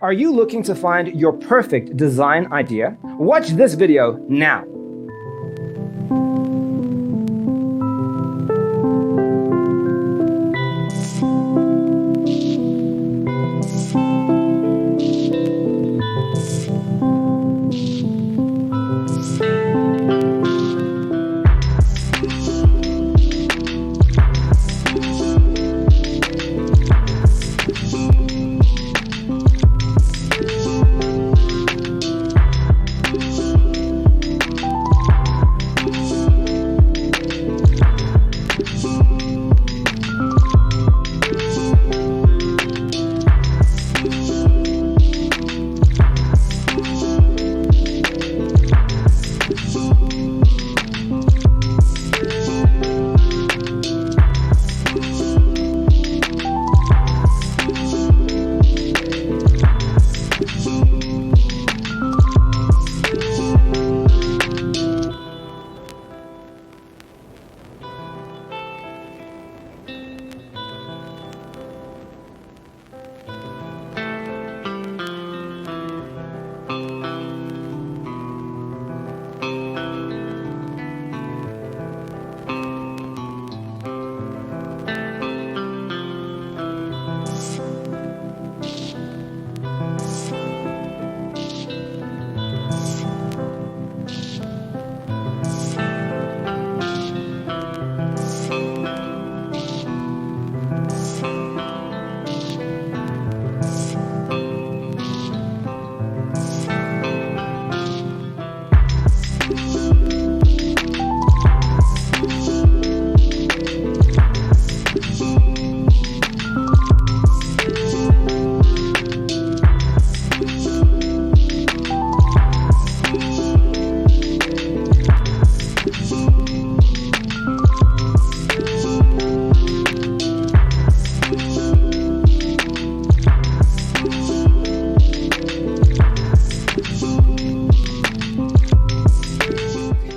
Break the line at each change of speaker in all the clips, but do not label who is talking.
Are you looking to find your perfect design idea? Watch this video now.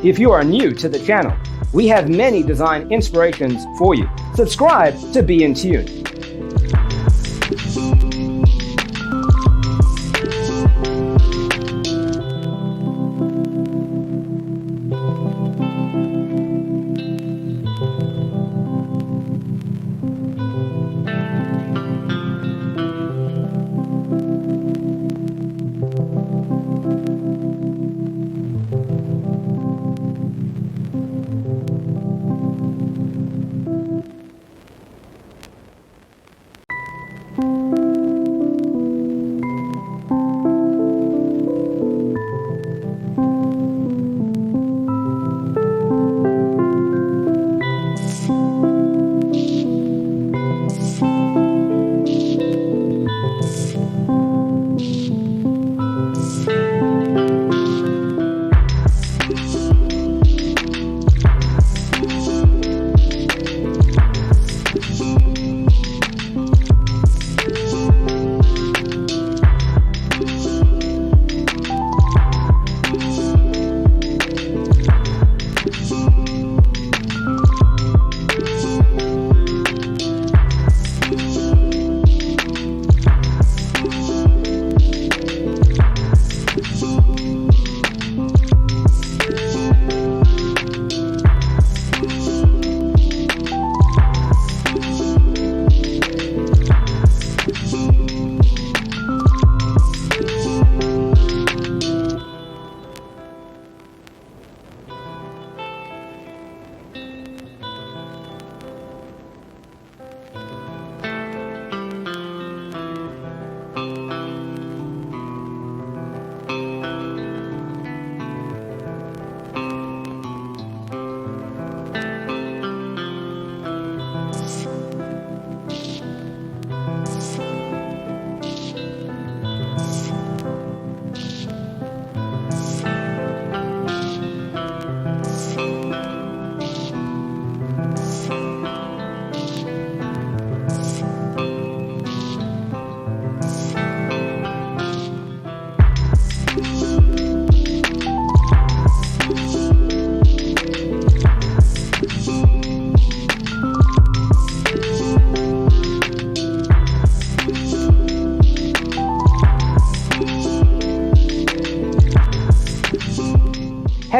If you are new to the channel, we have many design inspirations for you. Subscribe to be in tune.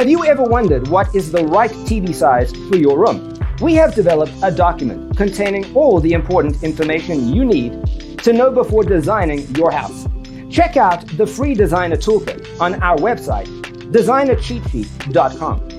Have you ever wondered what is the right TV size for your room? We have developed a document containing all the important information you need to know before designing your house. Check out the free designer toolkit on our website, designercheatsheet.com.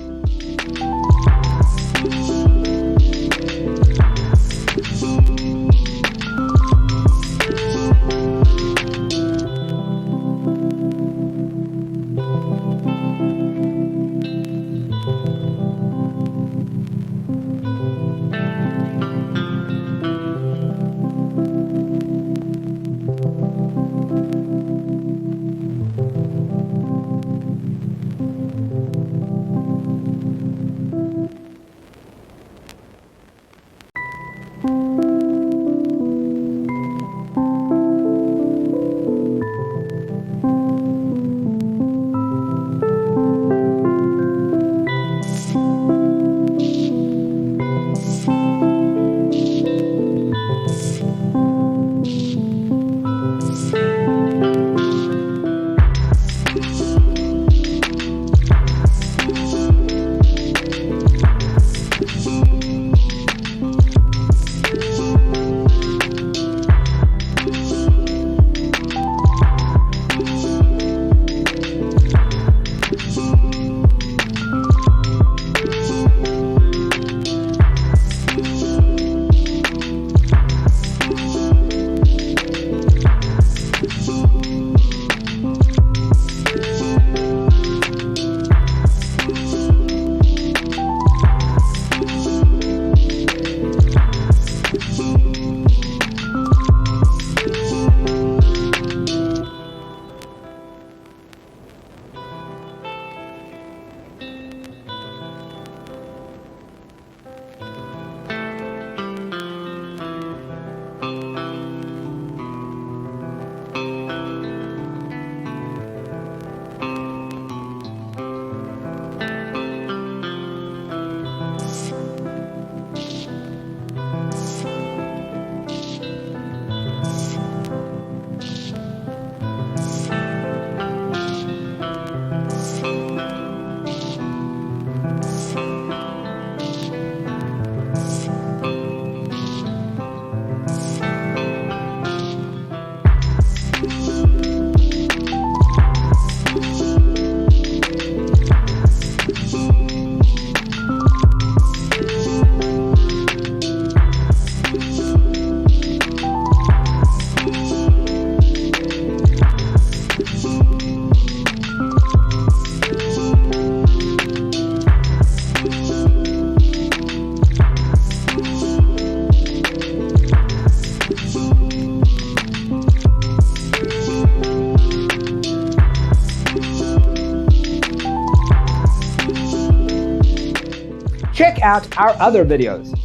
Check out our other videos.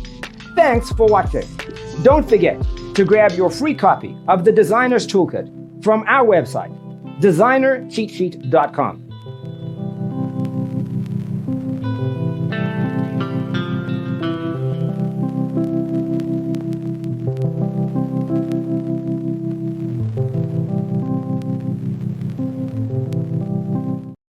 Thanks for watching. Don't forget to grab your free copy of the Designer's Toolkit from our website, designercheatsheet.com.